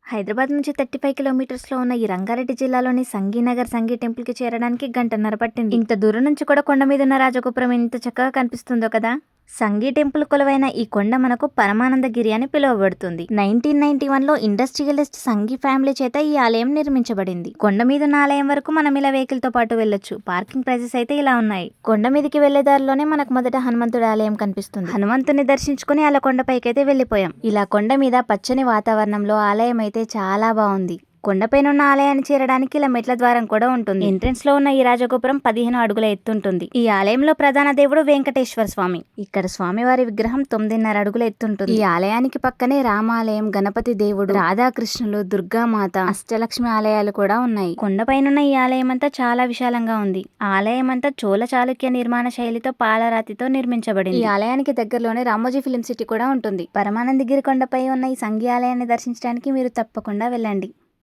హైదరాబాద్ నుంచి 35 కిలోమీటర్స్‌లో ఉన్న ఈ రంగారెడ్డి జిల్లాలోని సంగీనగర్ సంగీ టెంపుల్‌కి చేరడానికి గంటన్నర పట్టింది. ఇంత దూరం నుంచి కూడా కొండ మీదున్న రాజగోపురం ఎంత చక్కగా కనిపిస్తుందో కదా! సంగీ టెంపుల్ కొలువైన ఈ కొండ మనకు పరమానందగిరి అని పిలువబడుతుంది. 1991లో ఇండస్ట్రియలిస్ట్ సంగీ ఫ్యామిలీ చేత ఈ ఆలయం నిర్మించబడింది. కొండ మీదున్న ఆలయం వరకు మనం ఇలా వెహికల్ తో పాటు వెళ్ళొచ్చు. పార్కింగ్ ప్రైసెస్ అయితే ఇలా ఉన్నాయి. కొండ మీదకి వెళ్లే దారిలోనే మనకు మొదట హనుమంతుడి ఆలయం కనిపిస్తుంది. హనుమంతుని దర్శించుకుని అలా కొండపైకైతే వెళ్లిపోయాం. ఇలా కొండ మీద పచ్చని వాతావరణంలో ఆలయం అయితే చాలా బాగుంది. కొండపైన ఉన్న ఆలయాన్ని చేరడానికి ఇలా మెట్ల ద్వారం కూడా ఉంటుంది. ఎంట్రన్స్ లో ఉన్న ఈ రాజగోపురం 15 అడుగుల ఎత్తుంటుంది. ఈ ఆలయంలో ప్రధాన దేవుడు వెంకటేశ్వర స్వామి. ఇక్కడ స్వామివారి విగ్రహం 9.5 అడుగుల ఎత్తుంటుంది. ఈ ఆలయానికి పక్కనే రామాలయం, గణపతి దేవుడు, రాధాకృష్ణులు, దుర్గామాత, అష్టలక్ష్మి ఆలయాలు కూడా ఉన్నాయి. కొండపైనున్న ఈ ఆలయం అంతా చాలా విశాలంగా ఉంది. ఆలయం అంతా చోళ చాళుక్య నిర్మాణ శైలితో పాలరాతితో నిర్మించబడింది. ఈ ఆలయానికి దగ్గరలోనే రామోజీ ఫిలిం సిటీ కూడా ఉంటుంది. పరమానందగిరి కొండపై ఉన్న ఈ సంగీ ఆలయాన్ని దర్శించడానికి మీరు తప్పకుండా వెళ్ళండి.